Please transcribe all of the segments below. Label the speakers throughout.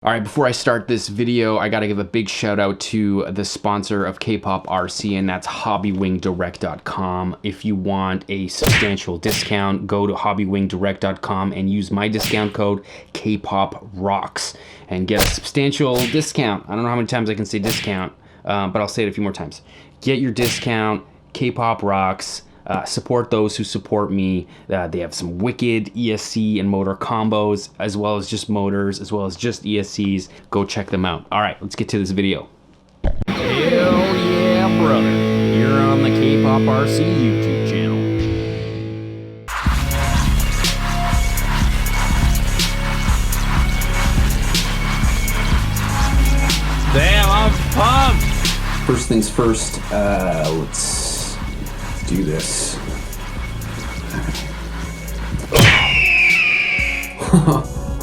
Speaker 1: All right, before I start this video, I gotta give a big shout out to the sponsor of kpopRC, and that's hobbywingdirect.com. If you want a substantial discount, go to hobbywingdirect.com and use my discount code kpoprocks and get a substantial discount. I don't know how many times I can say discount, but I'll say it a few more times. Get your discount, kpoprocks. Support those who support me. They have some wicked ESC and motor combos, as well as just motors, as well as just ESCs. Go check them out. All right, let's get to this video. Hell yeah, brother. You're on the kpopRC YouTube channel. Damn, I'm pumped.
Speaker 2: First things first, let's do this.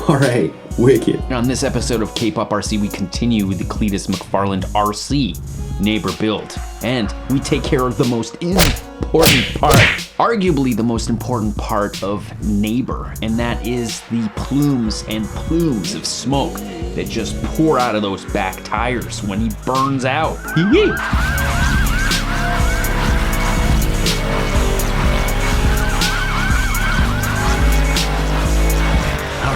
Speaker 2: All right, wicked.
Speaker 1: On this episode of kpopRC, we continue with the Cletus McFarland RC neighbor build, and we take care of the most important part, arguably the most important part of neighbor, and that is the plumes and plumes of smoke that just pour out of those back tires when he burns out.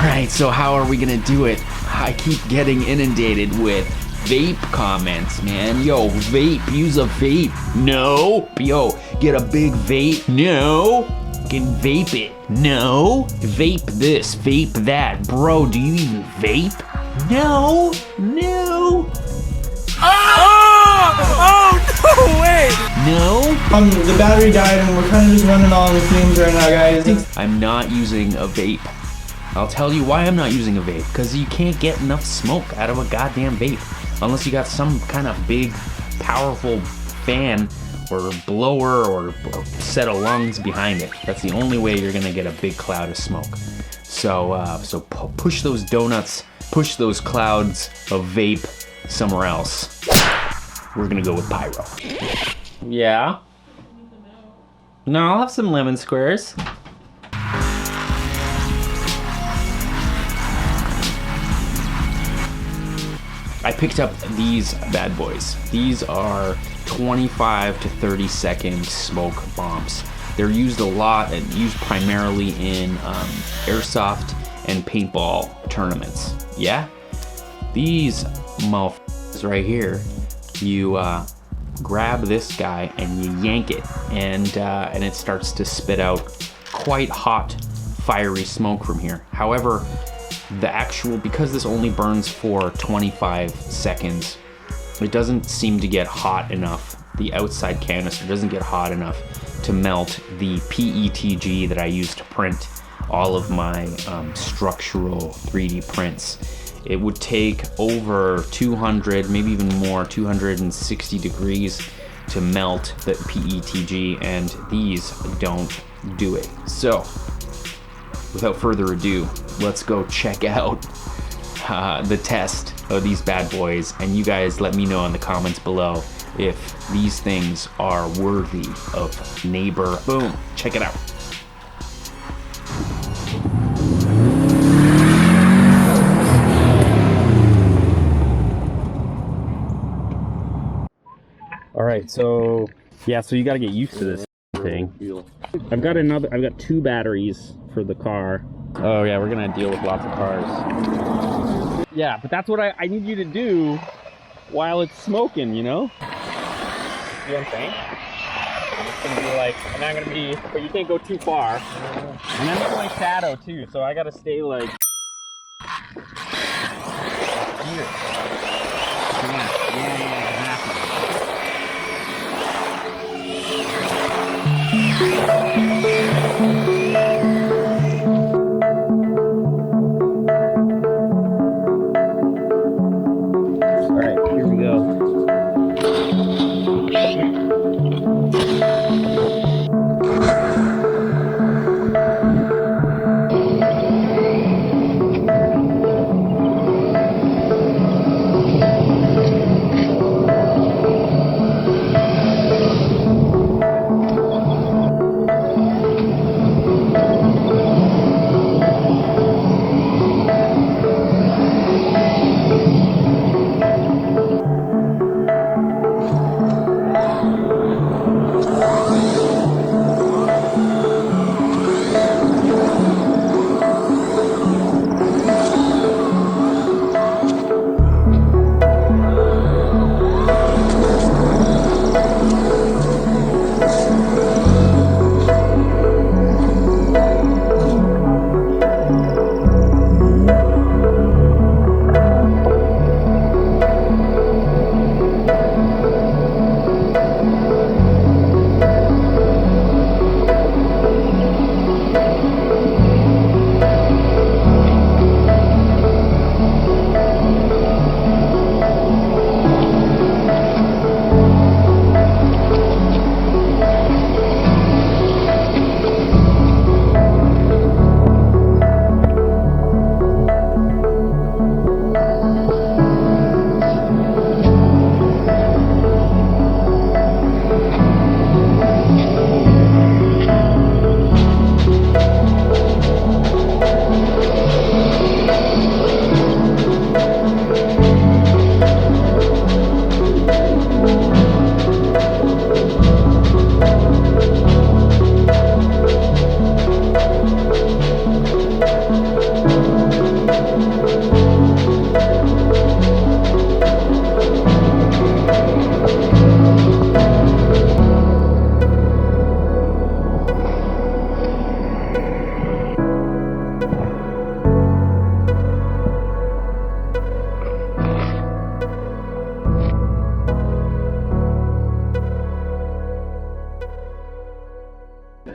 Speaker 1: Alright, so how are we gonna do it? I keep getting inundated with vape comments, man. Yo, vape, use a vape. No. Yo, get a big vape. No. Can vape it. No. Vape this, vape that. Bro, do you even vape? No. No.
Speaker 3: Oh, no way!
Speaker 1: No.
Speaker 3: The battery died and we're kind of just running on the fumes right now, guys.
Speaker 1: I'm not using a vape. I'll tell you why I'm not using a vape, because you can't get enough smoke out of a goddamn vape unless you got some kind of big, powerful fan or blower or set of lungs behind it. That's the only way you're gonna get a big cloud of smoke. So push those donuts, push those clouds of vape somewhere else. We're gonna go with pyro. Yeah? No, I'll have some lemon squares. I picked up these bad boys. These are 25 to 30 second smoke bombs. They're used a lot and used primarily in airsoft and paintball tournaments. Yeah? These motherfuckers right here, you grab this guy and you yank it, and it starts to spit out quite hot, fiery smoke from here. However, because this only burns for 25 seconds, it doesn't seem to get hot enough. The outside canister doesn't get hot enough to melt the PETG that I use to print all of my structural 3D prints. It would take over 200, maybe even more, 260 degrees to melt the PETG, and these don't do it. So, without further ado, let's go check out the test of these bad boys, and you guys let me know in the comments below if these things are worthy of neighbor. Boom, check it out. All right, so you got to get used to this thing. I've got two batteries for the car. Oh yeah, we're gonna deal with lots of cars. Yeah, but that's what I need you to do while it's smoking, you know? You know what I'm saying? It's gonna be like, I'm not gonna be, but you can't go too far. And I'm in my shadow too, so I gotta stay like here. Yeah, exactly.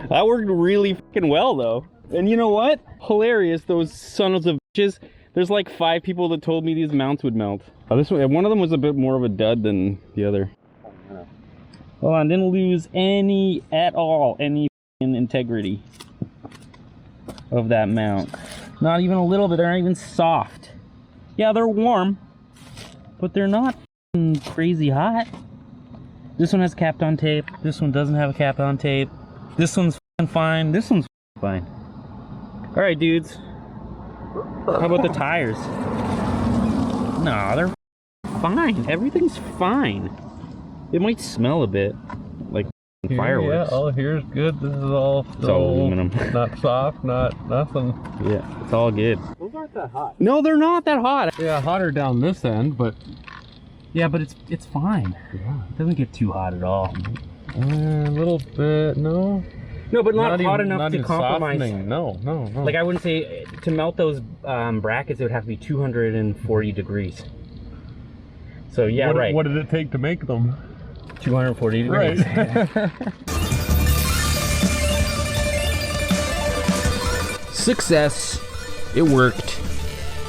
Speaker 4: That worked really fucking well though. And you know what? Hilarious, those sons of bitches. There's like 5 people that told me these mounts would melt. Oh, this one of them was a bit more of a dud than the other. Hold on, didn't lose any integrity of that mount. Not even a little bit. They're not even soft. Yeah, they're warm, but they're not crazy hot. This one has capped on tape. This one doesn't have a cap on tape. This one's fine. This one's fine. All right, dudes. How about the tires? No, they're fine. Everything's fine. It might smell a bit like fireworks.
Speaker 5: Yeah, all here's good. This is all
Speaker 4: It's all aluminum.
Speaker 5: Not soft, not nothing.
Speaker 4: Yeah, it's all good.
Speaker 5: Those aren't that hot.
Speaker 4: No, they're not that hot.
Speaker 5: Yeah, hotter down this end, but
Speaker 4: Yeah, but it's fine.
Speaker 5: yeah,
Speaker 4: It doesn't get too hot at all.
Speaker 5: a little bit. No,
Speaker 4: No, but not hot
Speaker 5: even,
Speaker 4: enough
Speaker 5: not
Speaker 4: to
Speaker 5: even
Speaker 4: compromise.
Speaker 5: softening. No.
Speaker 4: Like I wouldn't say to melt those brackets, it would have to be 240 degrees. So yeah, right.
Speaker 5: What did it take to make them?
Speaker 4: 240 degrees.
Speaker 5: Right.
Speaker 1: Success. It worked.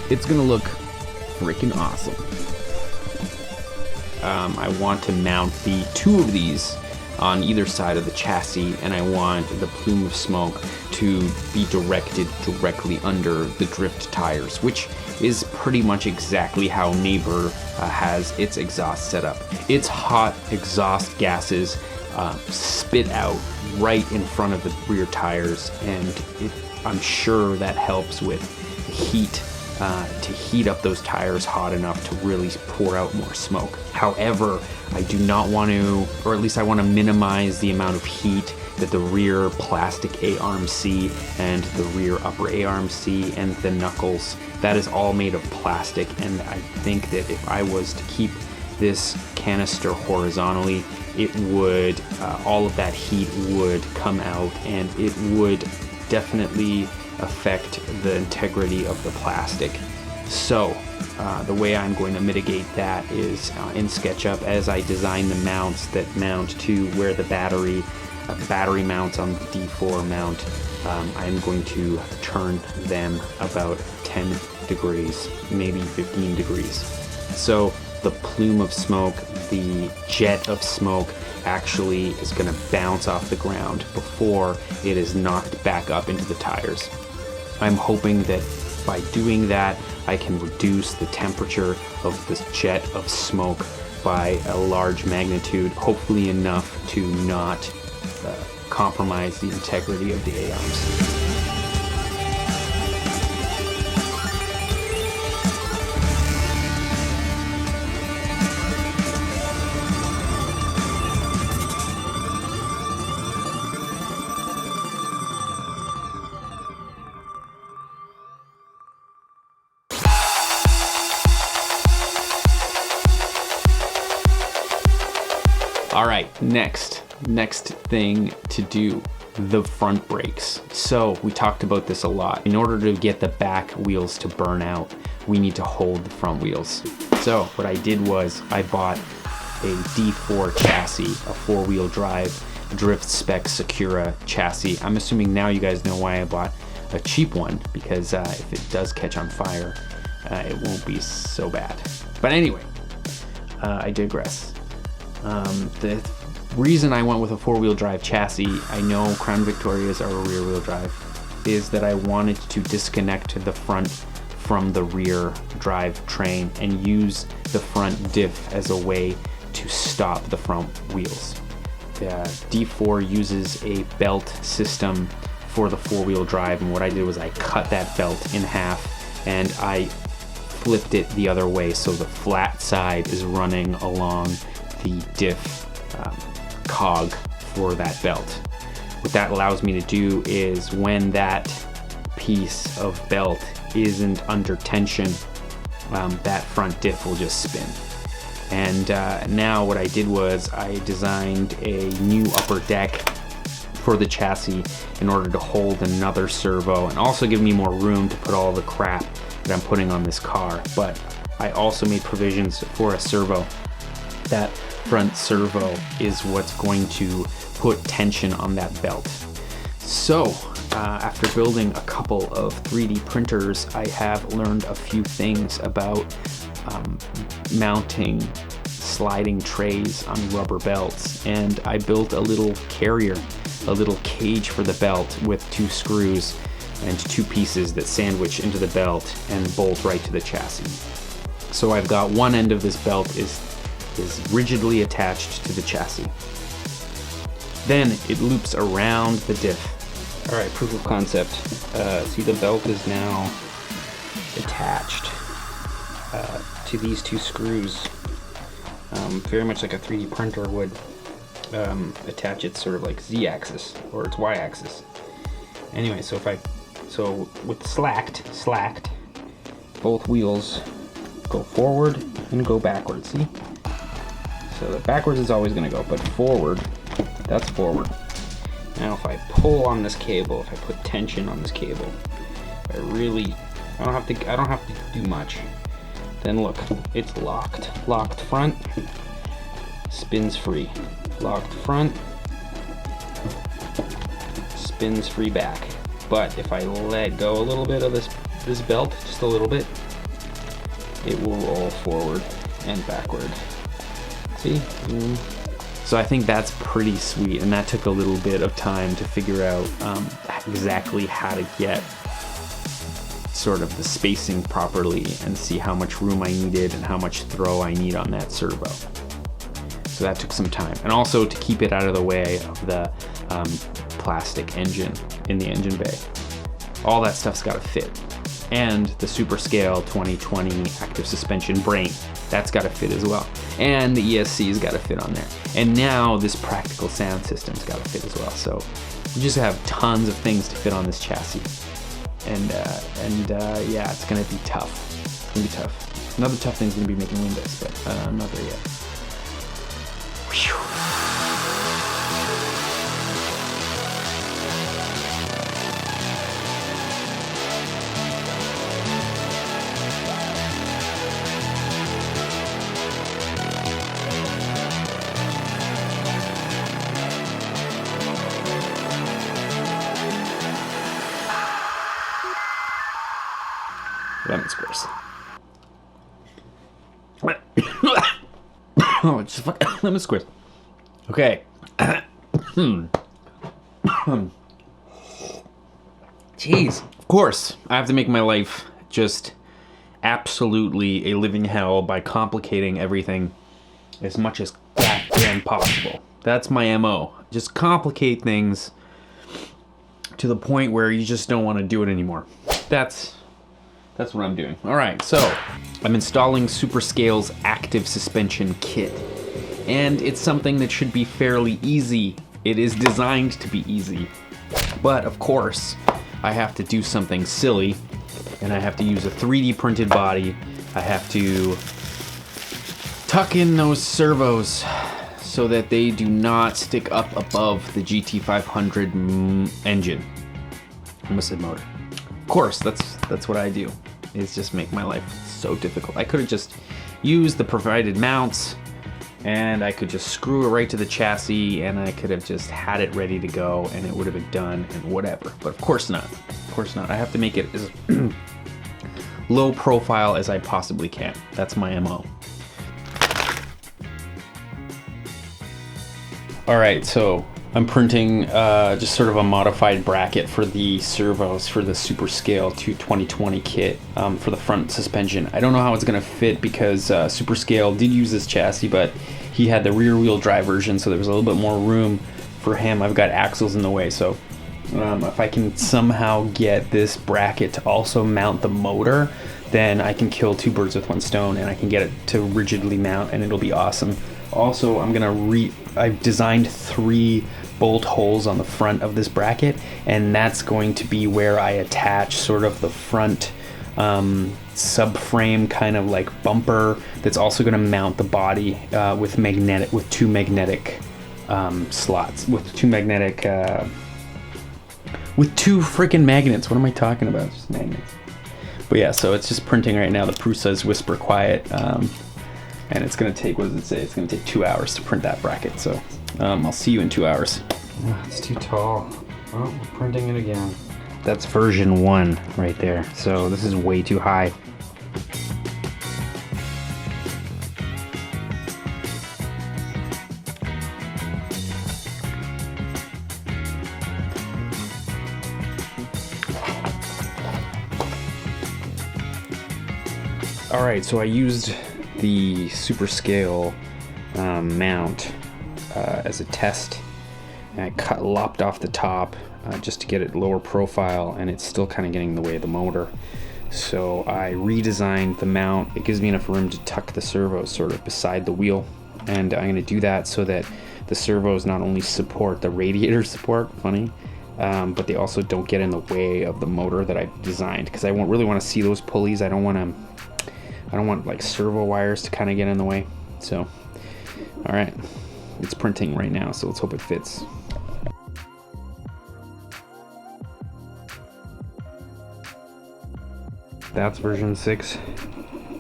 Speaker 1: It's gonna look freaking awesome. I want to mount the 2 of these on either side of the chassis, and I want the plume of smoke to be directed directly under the drift tires, which is pretty much exactly how Neighbor has its exhaust set up. Its hot exhaust gases spit out right in front of the rear tires, and I'm sure that helps with heat to heat up those tires hot enough to really pour out more smoke. However, I do not want to, or at least I want to minimize the amount of heat that the rear plastic A-arm-C and the rear upper A-arm-C and the knuckles, that is all made of plastic, and I think that if I was to keep this canister horizontally, it would, all of that heat would come out, and it would definitely affect the integrity of the plastic. So the way I'm going to mitigate that is in SketchUp, as I design the mounts that mount to where the battery mounts on the D4 mount, I'm going to turn them about 10 degrees, maybe 15 degrees. So the plume of smoke, the jet of smoke actually is going to bounce off the ground before it is knocked back up into the tires. I'm hoping that by doing that, I can reduce the temperature of this jet of smoke by a large magnitude, hopefully enough to not compromise the integrity of the A-arms. All right, next thing to do, the front brakes. So we talked about this a lot. In order to get the back wheels to burn out, we need to hold the front wheels. So what I did was I bought a D4 chassis, a 4-wheel drive drift spec Sakura chassis. I'm assuming now you guys know why I bought a cheap one, because if it does catch on fire, it won't be so bad. But anyway, I digress. The reason I went with a 4-wheel drive chassis, I know Crown Victorias are a rear-wheel drive, is that I wanted to disconnect the front from the rear drive train and use the front diff as a way to stop the front wheels. The D4 uses a belt system for the 4-wheel drive, and what I did was I cut that belt in half and I flipped it the other way so the flat side is running along the diff cog for that belt. What that allows me to do is when that piece of belt isn't under tension, that front diff will just spin. And now what I did was I designed a new upper deck for the chassis in order to hold another servo and also give me more room to put all the crap that I'm putting on this car. But I also made provisions for a servo. That front servo is what's going to put tension on that belt. So, after building a couple of 3D printers, I have learned a few things about mounting sliding trays on rubber belts, and I built a little carrier, a little cage for the belt with 2 screws and 2 pieces that sandwich into the belt and bolt right to the chassis. So I've got one end of this belt is rigidly attached to the chassis. Then it loops around the diff. All right, proof of concept. See, the belt is now attached to these 2 screws, very much like a 3D printer would attach its sort of like Z-axis or its Y-axis. Anyway, so with slacked, both wheels go forward and go backwards. See? So the backwards is always going to go, but forward, that's forward. Now if I pull on this cable, if I put tension on this cable, I don't have to do much. Then look, it's locked. Locked front, spins free. Locked front, spins free back. But if I let go a little bit of this belt, just a little bit, it will roll forward and backward. See? So I think that's pretty sweet, and that took a little bit of time to figure out exactly how to get sort of the spacing properly and see how much room I needed and how much throw I need on that servo. So that took some time. And also to keep it out of the way of the plastic engine in the engine bay. All that stuff's gotta fit. And the Super Scale 2020 active suspension brain, that's gotta fit as well. And the ESC's gotta fit on there. And now this practical sound system's gotta fit as well. So we just have tons of things to fit on this chassis. And yeah, it's gonna be tough. It's gonna be tough. Another tough thing's gonna be making windows, but I'm not there yet. Whew. Lemon squares. Oh, it's just lemon squares. Okay. Jeez. Of course, I have to make my life just absolutely a living hell by complicating everything as much as goddamn possible. That's my MO. Just complicate things to the point where you just don't want to do it anymore. That's what I'm doing. All right, so I'm installing Super Scale's active suspension kit, and it's something that should be fairly easy. It is designed to be easy, but of course, I have to do something silly, and I have to use a 3D printed body. I have to tuck in those servos so that they do not stick up above the GT500 engine. I almost said motor. Of course, that's what I do, is just make my life so difficult. I could have just used the provided mounts, and I could just screw it right to the chassis, and I could have just had it ready to go, and it would have been done, and whatever. But of course not. Of course not. I have to make it as low profile as I possibly can. That's my MO. All right, so I'm printing just sort of a modified bracket for the servos for the Super Scale 2020 kit for the front suspension. I don't know how it's gonna fit because Super Scale did use this chassis, but he had the rear wheel drive version, so there was a little bit more room for him. I've got axles in the way, so if I can somehow get this bracket to also mount the motor, then I can kill 2 birds with 1 stone, and I can get it to rigidly mount, and it'll be awesome. Also, I've designed 3 bolt holes on the front of this bracket, and that's going to be where I attach sort of the front subframe kind of like bumper that's also going to mount the body with 2 magnetic slots, with 2 freaking magnets. What am I talking about? Just magnets. But yeah, so it's just printing right now. The Prusa is whisper quiet. And it's gonna take, what does it say? It's gonna take 2 hours to print that bracket. So I'll see you in 2 hours. Oh, it's too tall.
Speaker 5: Oh, we're printing it again.
Speaker 1: That's version 1 right there. So this is way too high. All right, so I used the super scale mount as a test, and I lopped off the top just to get it lower profile, and it's still kind of getting in the way of the motor. So I redesigned the mount. It gives me enough room to tuck the servos sort of beside the wheel, and I'm going to do that so that the servos not only support the radiator support, but they also don't get in the way of the motor that I designed, because I really want to see those pulleys. I don't want like servo wires to kind of get in the way. So, all right, it's printing right now, so let's hope it fits. That's version 6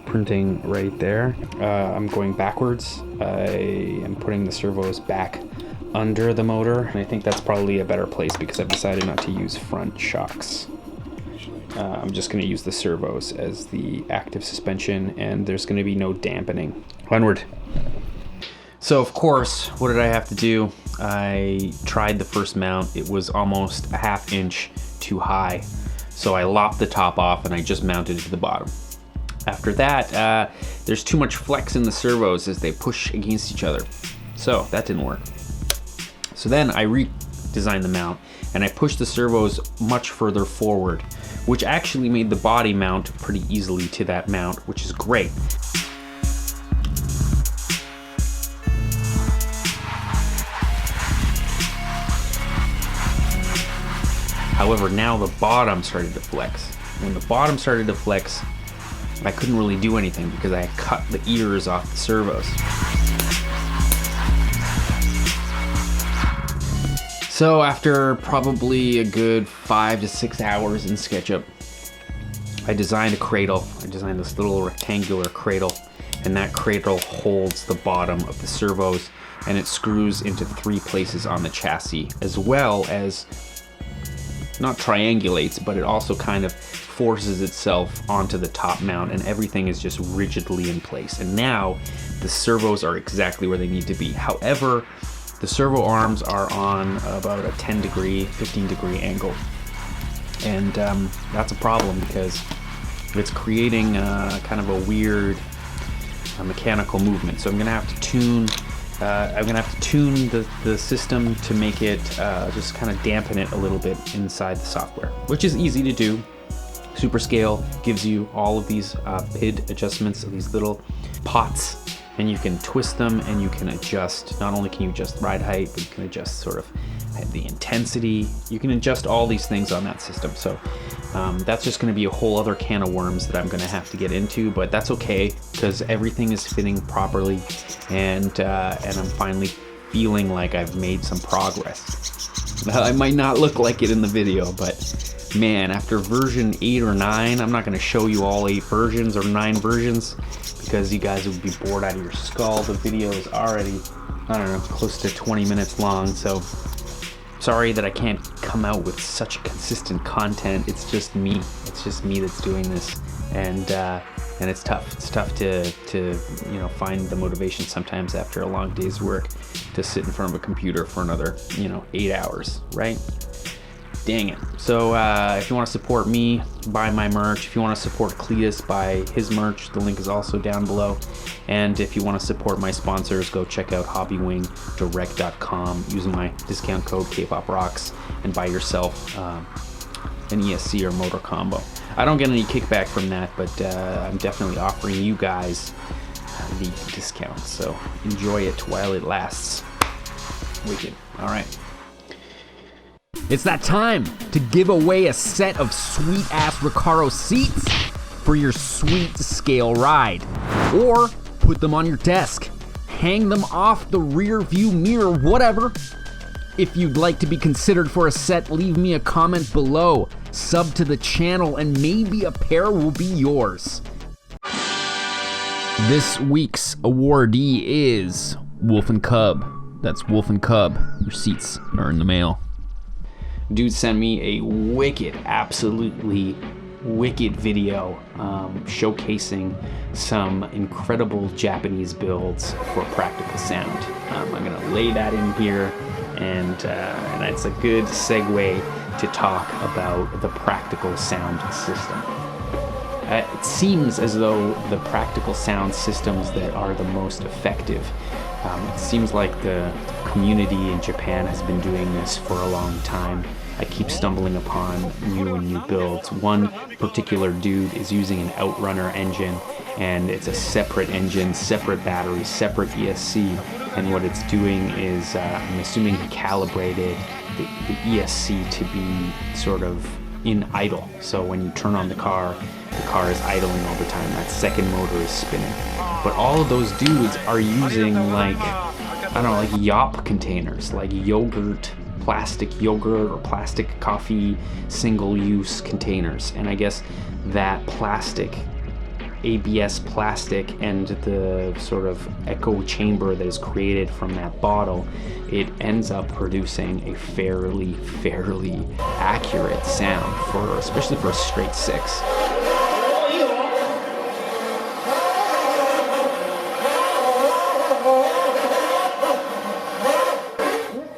Speaker 1: printing right there. I'm going backwards. I am putting the servos back under the motor, and I think that's probably a better place because I've decided not to use front shocks. I'm just going to use the servos as the active suspension, and there's going to be no dampening. Onward. So of course, what did I have to do? I tried the first mount. It was almost a ½ inch too high. So I lopped the top off and I just mounted it to the bottom. After that, there's too much flex in the servos as they push against each other. So that didn't work. So then I redesigned the mount and I pushed the servos much further forward, which actually made the body mount pretty easily to that mount, which is great. However, now the bottom started to flex. When the bottom started to flex, I couldn't really do anything because I had cut the ears off the servos. So after probably a good 5 to 6 hours in SketchUp, I designed a cradle. I designed this little rectangular cradle, and that cradle holds the bottom of the servos, and it screws into 3 places on the chassis, as well as not triangulates, but it also kind of forces itself onto the top mount, and everything is just rigidly in place. And now the servos are exactly where they need to be. However, the servo arms are on about a 10 degree, 15 degree angle. And that's a problem because it's creating kind of a weird mechanical movement. So I'm gonna have to tune the system to make it just kind of dampen it a little bit inside the software, which is easy to do. Superscale gives you all of these PID adjustments of these little pots, and you can twist them and you can adjust. Not only can you adjust ride height, but you can adjust sort of the intensity. You can adjust all these things on that system. So that's just going to be a whole other can of worms that I'm going to have to get into, but that's okay because everything is fitting properly, and I'm finally feeling like I've made some progress. I might not look like it in the video, but man, after version 8 or 9, I'm not going to show you all 8 versions or 9 versions because you guys would be bored out of your skull. The video is already, I don't know, close to 20 minutes long, so sorry that I can't come out with such consistent content. It's just me. It's just me that's doing this, and it's tough. It's tough to find the motivation sometimes after a long day's work to sit in front of a computer for another 8 hours, right? Dang it. So if you want to support me, buy my merch. If you want to support Cletus, buy his merch. The link is also down below. And if you want to support my sponsors, go check out hobbywingdirect.com using my discount code kpopRC and buy yourself an ESC or motor combo. I don't get any kickback from that, but I'm definitely offering you guys the discount. So enjoy it while it lasts. Wicked. All right. It's that time to give away a set of sweet-ass Recaro seats for your sweet scale ride. Or put them on your desk, hang them off the rear view mirror, whatever. If you'd like to be considered for a set, leave me a comment below. Sub to the channel and maybe a pair will be yours. This week's awardee is Wolf and Cub. That's Wolf and Cub. Your seats are in the mail. Dude sent me a wicked, absolutely wicked video showcasing some incredible Japanese builds for practical sound. I'm gonna lay that in here, and it's a good segue to talk about the practical sound system. It seems as though the practical sound systems that are the most effective, it seems like the community in Japan has been doing this for a long time. I keep stumbling upon new builds. One particular dude is using an Outrunner engine, and it's a separate engine, separate battery, separate ESC, and what it's doing is, I'm assuming he calibrated the ESC to be sort of in idle. So when you turn on the car is idling all the time. That second motor is spinning. But all of those dudes are using like yop containers, like plastic yogurt or plastic coffee single-use containers. And I guess that plastic, ABS plastic, and the sort of echo chamber that is created from that bottle, it ends up producing a fairly accurate sound, especially for a straight 6.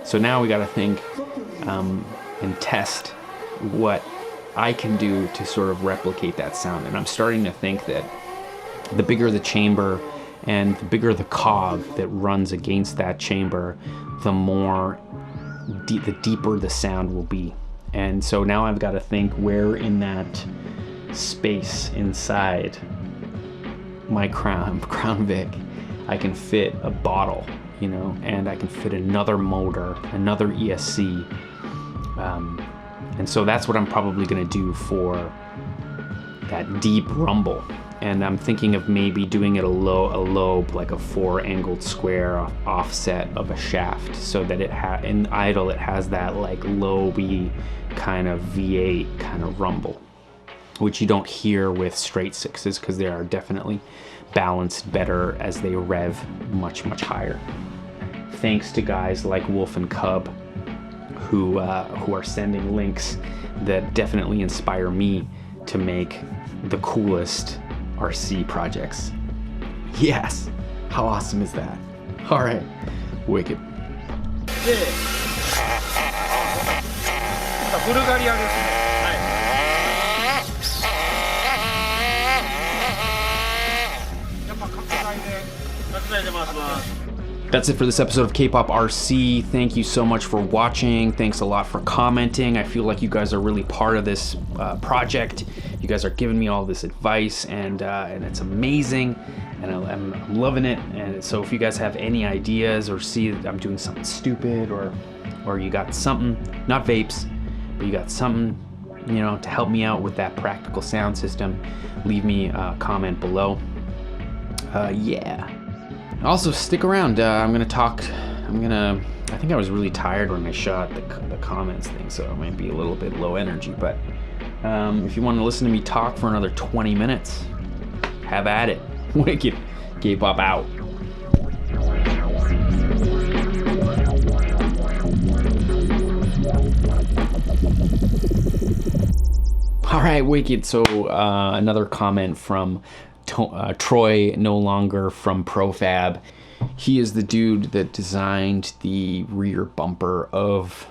Speaker 1: So now we got to think and test what I can do to sort of replicate that sound. And I'm starting to think that the bigger the chamber and the bigger the cog that runs against that chamber, the deeper the sound will be. And so now I've got to think where in that space inside my Crown Vic I can fit a bottle, and I can fit another motor, another ESC. And so that's what I'm probably going to do for that deep rumble. And I'm thinking of maybe doing it a lobe, like a 4-angled square offset of a shaft, so that in idle it has that like loby kind of V8 kind of rumble, which you don't hear with straight 6s because they are definitely balanced better as they rev much higher. Thanks to guys like Wolf and Cub who are sending links that definitely inspire me to make the coolest RC projects. Yes! How awesome is that? Alright, wicked. That's it for this episode of kpopRC. Thank you so much for watching. Thanks a lot for commenting. I feel like you guys are really part of this project. You guys are giving me all this advice, and it's amazing, and I'm loving it. And so if you guys have any ideas or see that I'm doing something stupid, or you got something, not vapes, but you got something, to help me out with that practical sound system, leave me a comment below. Yeah. Also, stick around. I think I was really tired when I shot the comments thing, so it might be a little bit low energy, but if you want to listen to me talk for another 20 minutes, have at it. Wicked. K-pop out. All right, wicked. So another comment from Troy, no longer from Profab. He is the dude that designed the rear bumper of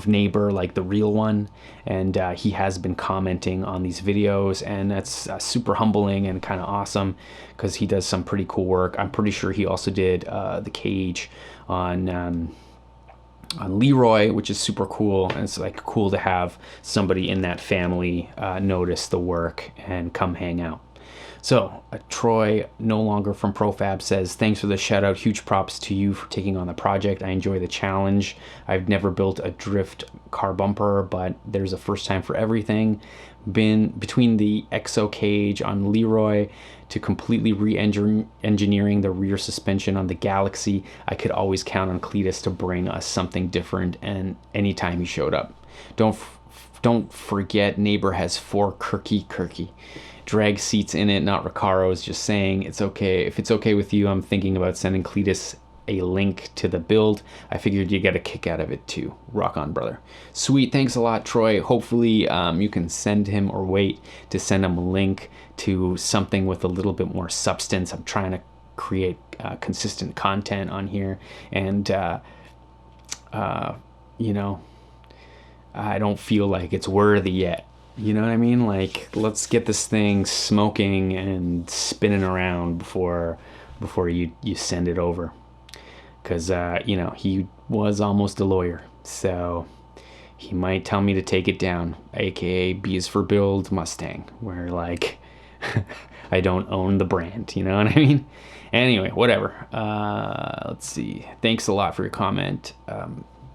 Speaker 1: Neighbor, like the real one, and he has been commenting on these videos, and that's super humbling and kind of awesome because he does some pretty cool work. I'm pretty sure he also did the cage on Leroy, which is super cool, and it's like cool to have somebody in that family notice the work and come hang out. So, Troy, no longer from Profab, says, thanks for the shout out. Huge props to you for taking on the project. I enjoy the challenge. I've never built a drift car bumper, but there's a first time for everything. Been between the EXO cage on Leroy to completely re-engineering the rear suspension on the Galaxy, I could always count on Cletus to bring us something different, and anytime he showed up. Don't forget, Neighbor has 4 Kirky drag seats in it, not Recaro's. Just saying, it's okay. If it's okay with you, I'm thinking about sending Cletus a link to the build. I figured you get a kick out of it too. Rock on, brother. Sweet, thanks a lot, Troy. Hopefully you can send him, or wait to send him a link to something with a little bit more substance. I'm trying to create consistent content on here, and you know, I don't feel like it's worthy yet. You know what I mean? Like, let's get this thing smoking and spinning around before you send it over. Because, you know, he was almost a lawyer, so he might tell me to take it down, aka B is for Build Mustang, where, like, I don't own the brand, you know what I mean? Anyway, whatever. Let's see. Thanks a lot for your comment,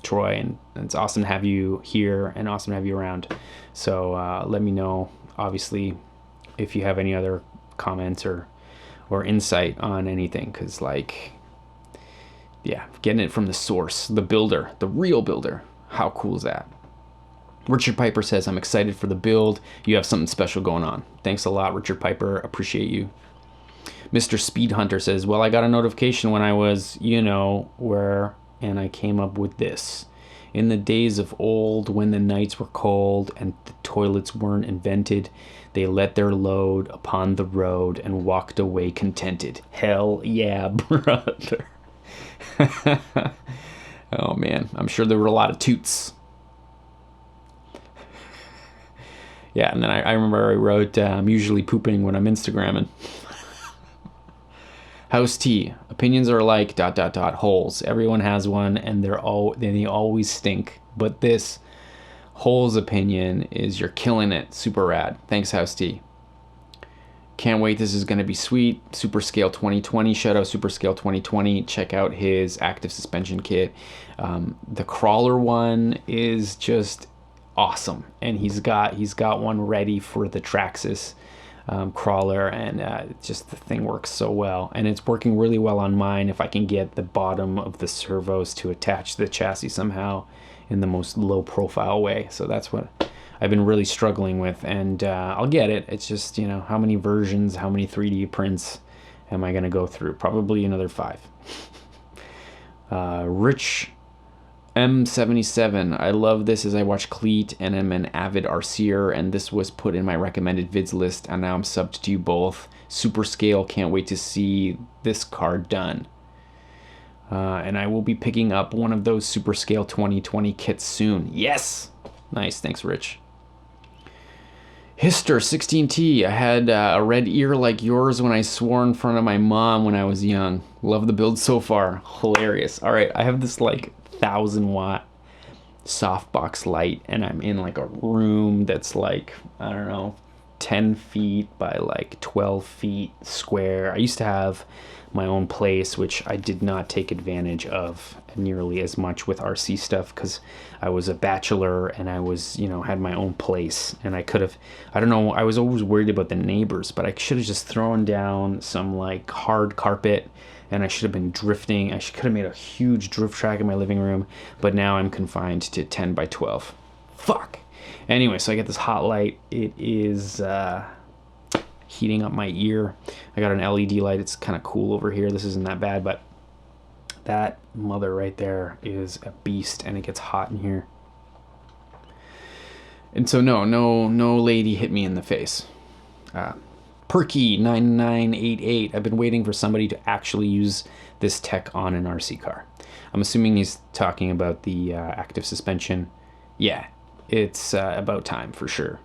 Speaker 1: Troy, and it's awesome to have you here and awesome to have you around. So let me know, obviously, if you have any other comments or insight on anything, because, like, yeah, getting it from the source, the builder, the real builder. How cool is that? Richard Piper says, I'm excited for the build. You have something special going on. Thanks a lot, Richard Piper. Appreciate you. Mr. Speed Hunter says, well, I got a notification when I was, you know, where, and I came up with this. In the days of old, when the nights were cold and the toilets weren't invented, they let their load upon the road and walked away contented. Hell yeah, brother. Oh man, I'm sure there were a lot of toots. Yeah, and then I remember I wrote, I'm usually pooping when I'm Instagramming. House T, opinions are like ... holes. Everyone has one, and they always stink. But this holes opinion is you're killing it. Super rad. Thanks, House T. Can't wait. This is going to be sweet. Super Scale 2020. Shout out Super Scale 2020. Check out his active suspension kit. The crawler one is just awesome, and he's got one ready for the Traxxas crawler, and just the thing works so well, and it's working really well on mine. If I can get the bottom of the servos to attach to the chassis somehow in the most low profile way, so that's what I've been really struggling with, and I'll get it. It's just, you know, how many versions, how many 3D prints am I going to go through? Probably another 5. Rich M77, I love this as I watch Cleat and am an avid RCer, and this was put in my recommended vids list, and now I'm subbed to you both. Super Scale, can't wait to see this car done. And I will be picking up one of those Super Scale 2020 kits soon. Yes! Nice, thanks Rich. Hister 16T, I had a red ear like yours when I swore in front of my mom when I was young. Love the build so far. Hilarious. All right, I have this like 1,000-watt softbox light, and I'm in like a room that's like, I don't know, 10 feet by like 12 feet square. I used to have my own place, which I did not take advantage of nearly as much with RC stuff because I was a bachelor and I was, you know, had my own place, and I could have, I don't know, I was always worried about the neighbors, but I should have just thrown down some like hard carpet, and I should have been drifting. I could have made a huge drift track in my living room, but now I'm confined to 10 by 12. Fuck. Anyway, so I get this hot light. It is heating up my ear. I got an LED light. It's kind of cool over here. This isn't that bad, but that mother right there is a beast, and it gets hot in here. And so no lady hit me in the face. Perky9988, I've been waiting for somebody to actually use this tech on an RC car. I'm assuming he's talking about the active suspension. Yeah, it's about time for sure.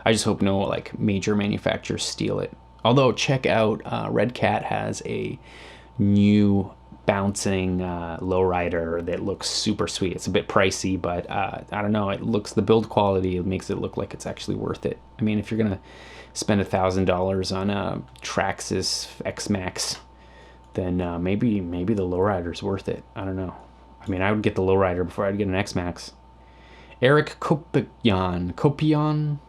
Speaker 1: I just hope no like major manufacturers steal it. Although check out Red Cat has a new bouncing lowrider that looks super sweet. It's a bit pricey, but I don't know, it looks, the build quality, it makes it look like it's actually worth it. I mean, if you're gonna spend $1,000 on a Traxxas X-Max, then maybe the lowrider's worth it. I don't know. I mean, I would get the lowrider before I'd get an X-Max. Eric Copion,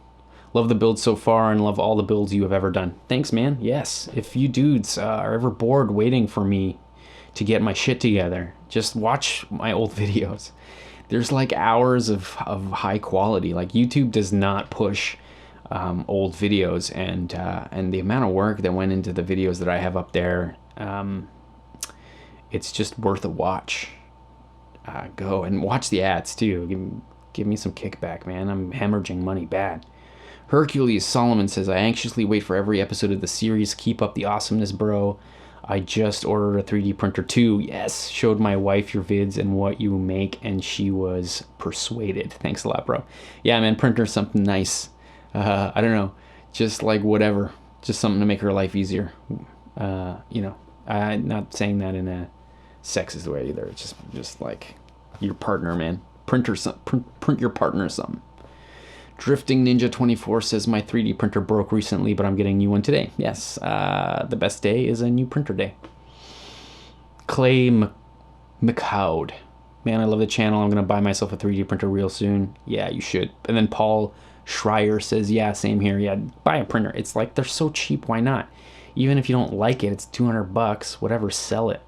Speaker 1: love the build so far and love all the builds you have ever done. Thanks, man. Yes, if you dudes are ever bored waiting for me to get my shit together, just watch my old videos. There's like hours of high quality. Like, YouTube does not push old videos, and the amount of work that went into the videos that I have up there it's just worth a watch. Go and watch the ads too. Give me some kickback, man. I'm hemorrhaging money bad. Hercules Solomon says, I anxiously wait for every episode of the series. Keep up the awesomeness, bro. I just ordered a 3D printer too. Yes, showed my wife your vids and what you make, and she was persuaded. Thanks a lot, bro. Yeah, man, printer something nice. I don't know, just like whatever, just something to make her life easier. You know, I'm not saying that in a sexist way either. It's just like your partner, man. Print your partner something. Drifting Ninja 24 says, my 3D printer broke recently, but I'm getting a new one today. Yes, the best day is a new printer day. Clay McCowd. Man, I love the channel. I'm going to buy myself a 3D printer real soon. Yeah, you should. And then Paul Schreier says, yeah, same here. Yeah, buy a printer. It's like, they're so cheap. Why not? Even if you don't like it, it's $200. Whatever, sell it.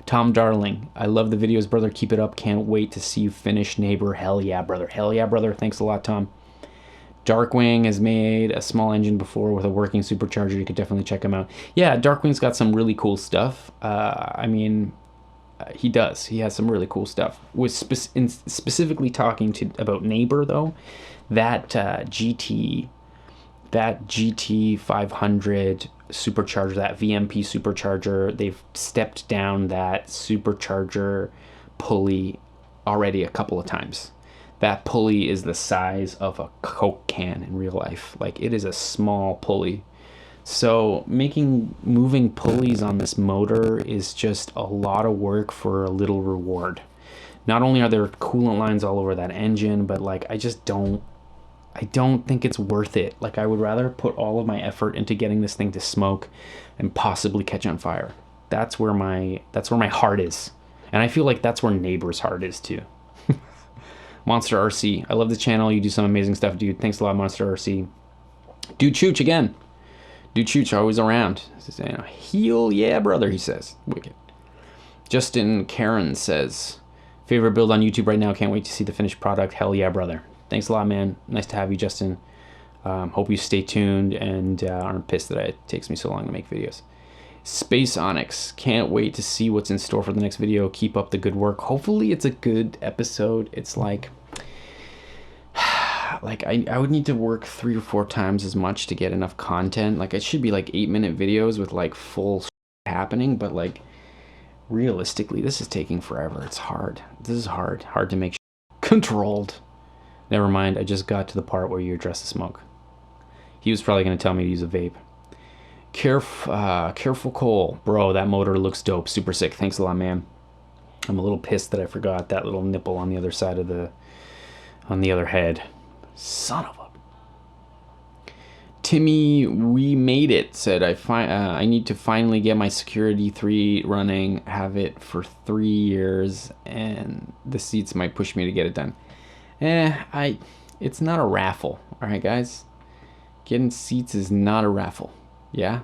Speaker 1: Tom Darling, I love the videos, brother. Keep it up. Can't wait to see you finish Neighbor. Hell yeah, brother. Hell yeah, brother. Thanks a lot, Tom. Darkwing has made a small engine before with a working supercharger. You could definitely check him out. Yeah, Darkwing's got some really cool stuff. I mean, he does. He has some really cool stuff. With specifically talking about Neighbor, though, that GT 500 supercharger, that VMP supercharger, they've stepped down that supercharger pulley already a couple of times. That pulley is the size of a Coke can in real life. Like, it is a small pulley. So moving pulleys on this motor is just a lot of work for a little reward. Not only are there coolant lines all over that engine, but like, I don't think it's worth it. Like, I would rather put all of my effort into getting this thing to smoke and possibly catch on fire. That's where my heart is. And I feel like that's where Neighbor's heart is too. Monster RC, I love the channel. You do some amazing stuff, dude. Thanks a lot, Monster RC. Dude Chooch again. Dude Chooch, always around. Heal, yeah, brother, he says. Wicked. Justin Karen says, favorite build on YouTube right now. Can't wait to see the finished product. Hell yeah, brother. Thanks a lot, man. Nice to have you, Justin. Hope you stay tuned and aren't pissed that it takes me so long to make videos. Space Onyx, can't wait to see what's in store for the next video. Keep up the good work. Hopefully it's a good episode. It's like I would need to work 3 or 4 times as much to get enough content. Like, it should be like 8-minute videos with like full happening, but like realistically, this is taking forever. It's hard. This is hard to make controlled. Never mind, I just got to the part where you address the smoke. He was probably going to tell me to use a vape. Careful Cole. Bro, that motor looks dope. Super sick. Thanks a lot, man. I'm a little pissed that I forgot that little nipple on the other side of on the other head. Son of a... Timmy, we made it, said, I need to finally get my Security 3 running, have it for 3 years, and the seats might push me to get it done. It's not a raffle, all right, guys? Getting seats is not a raffle, yeah?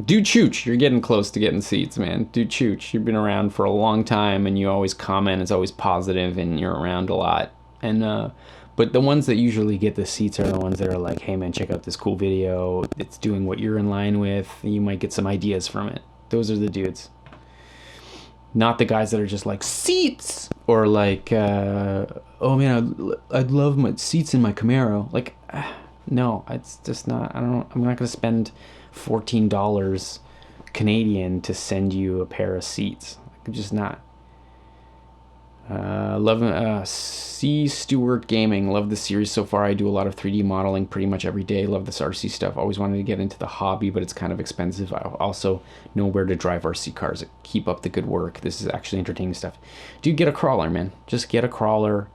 Speaker 1: Dude Chooch, you're getting close to getting seats, man. Dude Chooch, you've been around for a long time, and you always comment. It's always positive, and you're around a lot. And but the ones that usually get the seats are the ones that are like, hey, man, check out this cool video. It's doing what you're in line with. You might get some ideas from it. Those are the dudes. Not the guys that are just like, seats! Or like, oh man, I'd love my seats in my Camaro. Like, no, it's just not, I'm not going to spend $14 Canadian to send you a pair of seats. I'm just not. C. Stewart Gaming, love the series so far. I do a lot of 3D modeling pretty much every day. Love this RC stuff. Always wanted to get into the hobby, but it's kind of expensive. I also know where to drive RC cars. Keep up the good work. This is actually entertaining stuff. Dude, get a crawler, man. Just get a crawler.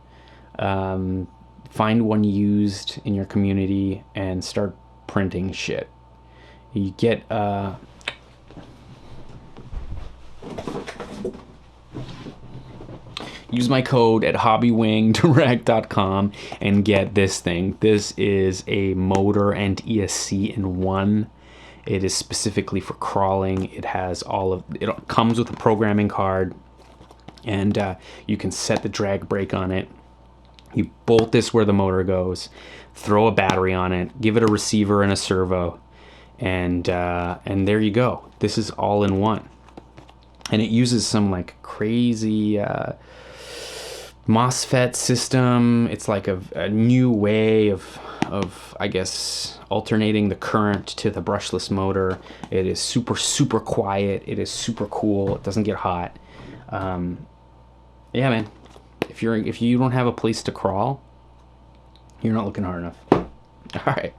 Speaker 1: Find one used in your community and start printing shit. You get use my code at hobbywingdirect.com and get this thing. This is a motor and ESC in one. It is specifically for crawling. It has it comes with a programming card, and you can set the drag brake on it. You bolt this where the motor goes, throw a battery on it, give it a receiver and a servo, and there you go. This is all in one, and it uses some like crazy MOSFET system. It's like a new way of I guess alternating the current to the brushless motor. It is super quiet. It is super cool. It doesn't get hot. Yeah, man. If you don't have a place to crawl, you're not looking hard enough. All right.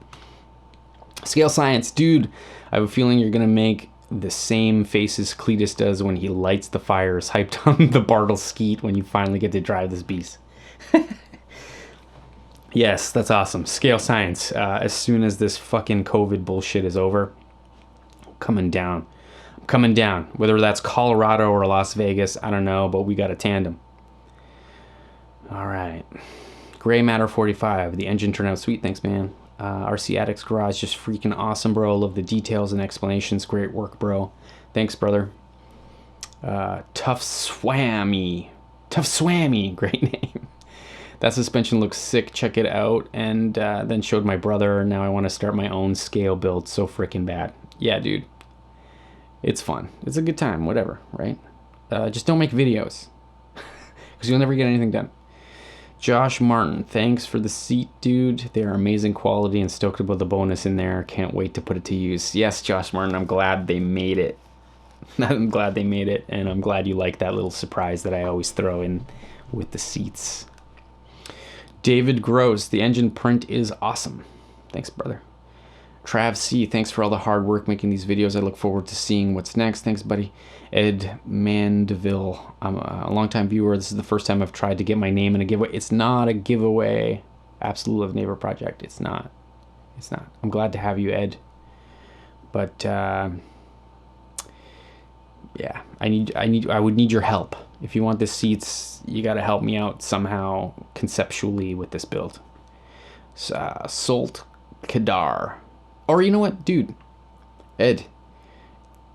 Speaker 1: Scale Science, dude. I have a feeling you're gonna make the same faces Cletus does when he lights the fires, hyped on the Bartle Skeet when you finally get to drive this beast. Yes, that's awesome. Scale Science. As soon as this fucking COVID bullshit is over, I'm coming down. Whether that's Colorado or Las Vegas, I don't know, but we got a tandem. All right. Gray Matter 45. The engine turned out sweet. Thanks, man. RC Addicts Garage, just freaking awesome, bro. Love the details and explanations. Great work, bro. Thanks, brother. Tough Swammy. Great name. That suspension looks sick. Check it out. And then showed my brother. Now I want to start my own scale build. So freaking bad. Yeah, dude. It's fun. It's a good time. Whatever, right? Just don't make videos. Because you'll never get anything done. Josh Martin, thanks for the seat, dude. They are amazing quality and stoked about the bonus in there. Can't wait to put it to use. Yes, Josh Martin, I'm glad they made it. I'm glad they made it, and I'm glad you like that little surprise that I always throw in with the seats. David Gross, the engine print is awesome. Thanks, brother. Trav C, thanks for all the hard work making these videos. I look forward to seeing what's next. Thanks, buddy. Ed Mandeville, I'm a longtime viewer. This is the first time I've tried to get my name in a giveaway. It's not a giveaway. Absolute Love Neighbor Project. It's not. I'm glad to have you, Ed. But yeah, I would need your help. If you want the seats, you got to help me out somehow conceptually with this build. Salt Kadar. Or you know what, dude, Ed,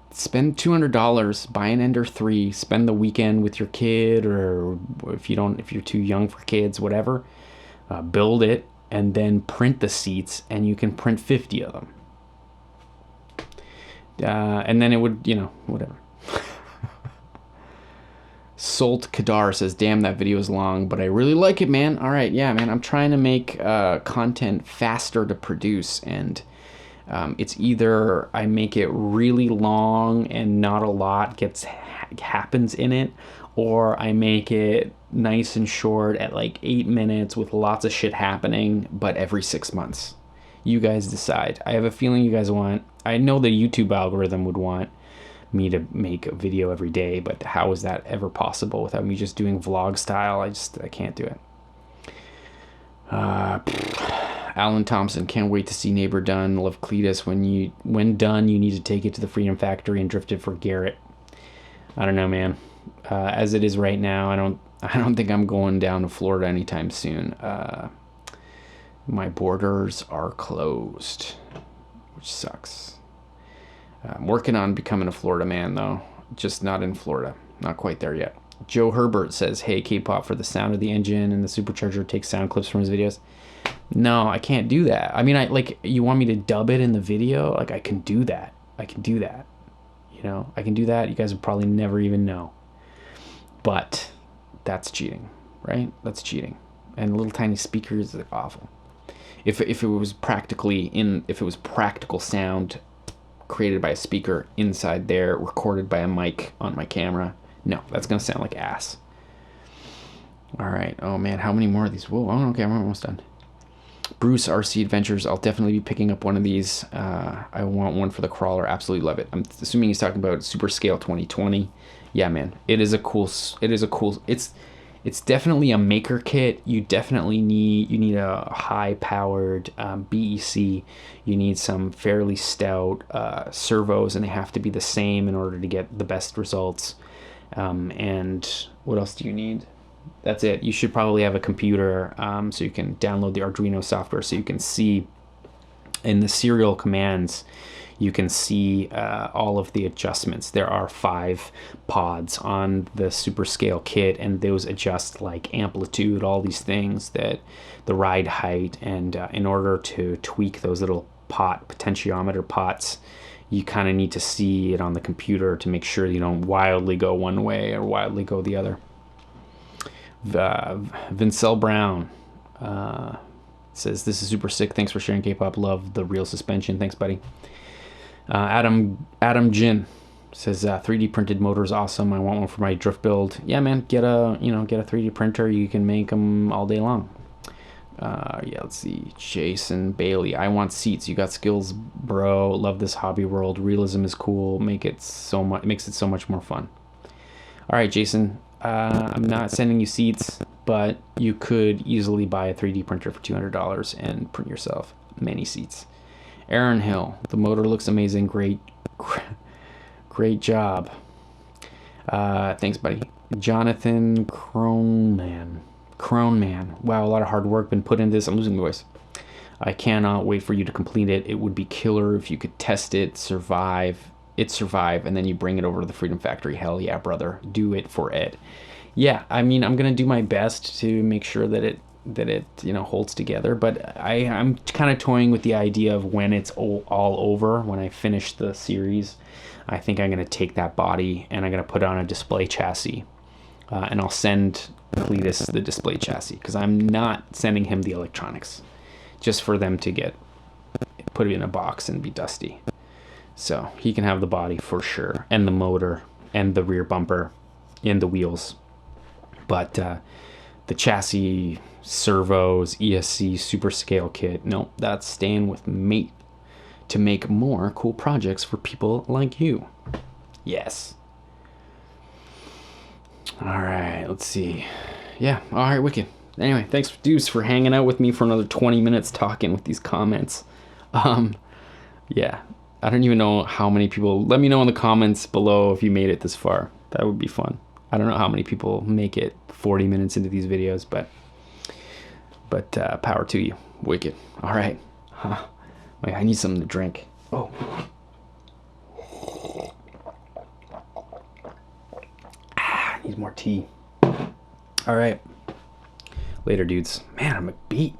Speaker 1: spend $200, buy an Ender 3, spend the weekend with your kid, or if you're too young for kids, whatever, build it, and then print the seats, and you can print 50 of them. And then it would, whatever. Salt Kadar says, damn, that video is long, but I really like it, man. All right, yeah, man, I'm trying to make content faster to produce, and it's either I make it really long and not a lot happens in it, or I make it nice and short at like 8 minutes with lots of shit happening, but every 6 months. You guys decide. I have a feeling you guys I know the YouTube algorithm would want me to make a video every day, but how is that ever possible without me just doing vlog style? I can't do it. Alan Thompson, can't wait to see Neighbor done. Love Cletus. When done, you need to take it to the Freedom Factory and drift it for Garrett. I don't know, man. As it is right now, I don't think I'm going down to Florida anytime soon. My borders are closed, which sucks. I'm working on becoming a Florida man, though. Just not in Florida. Not quite there yet. Joe Herbert says, hey, K-pop, for the sound of the engine and the supercharger, take sound clips from his videos. No, I can't do that. I mean, you want me to dub it in the video? Like, I can do that. I can do that. I can do that. You guys would probably never even know. But that's cheating, right? That's cheating. And little tiny speakers are awful. If it was practical sound created by a speaker inside there, recorded by a mic on my camera, no, that's gonna sound like ass. All right. Oh man, how many more of these? Whoa, okay, I'm almost done. Bruce RC Adventures, I'll definitely be picking up one of these. I want one for the crawler. Absolutely love it. I'm assuming he's talking about Super Scale 2020. Yeah, man, it's definitely a maker kit. You need a high powered BEC. You need some fairly stout servos, and they have to be the same in order to get the best results. And what else do you need? That's it. You should probably have a computer so you can download the Arduino software, so you can see in the serial commands, you can see all of the adjustments. There are 5 pods on the Super Scale kit, and those adjust like amplitude, all these things, that the ride height, and in order to tweak those little potentiometer pots. You kind of need to see it on the computer to make sure you don't wildly go one way or wildly go the other. Vincel Brown says, this is super sick. Thanks for sharing, K-pop. Love the real suspension. Thanks, buddy. Adam Jin says, 3D printed motor is awesome. I want one for my drift build. Yeah, man, get a 3D printer. You can make them all day long. Yeah, let's see. Jason Bailey, I want seats. You got skills, bro. Love this hobby world. Realism is cool. Makes it so much more fun. All right, Jason. I'm not sending you seats, but you could easily buy a 3D printer for $200 and print yourself many seats. Aaron Hill, the motor looks amazing. Great job. Thanks, buddy. Jonathan Croneman. Wow, a lot of hard work been put into this. I'm losing my voice. I cannot wait for you to complete it. It would be killer if you could test it, survive, and then you bring it over to the Freedom Factory. Hell yeah, brother. Do it for Ed. Yeah, I mean, I'm gonna do my best to make sure that it holds together, but I'm kind of toying with the idea of when it's all over, when I finish the series, I think I'm gonna take that body and I'm gonna put it on a display chassis, and I'll send Cletus the display chassis, because I'm not sending him the electronics, just for them to get put in a box and be dusty. So he can have the body for sure, and the motor, and the rear bumper, and the wheels. But the chassis, servos, ESC, super scale kit, no, that's staying with me to make more cool projects for people like you. Yes. All right, let's see. Yeah, all right, wicked. Anyway, thanks, dudes, for hanging out with me for another 20 minutes talking with these comments. Yeah. I don't even know how many people. Let me know in the comments below if you made it this far. That would be fun. I don't know how many people make it 40 minutes into these videos, but power to you. Wicked. All right. Wait, I need something to drink. Oh. I need more tea. All right. Later, dudes. Man, I'm a beat.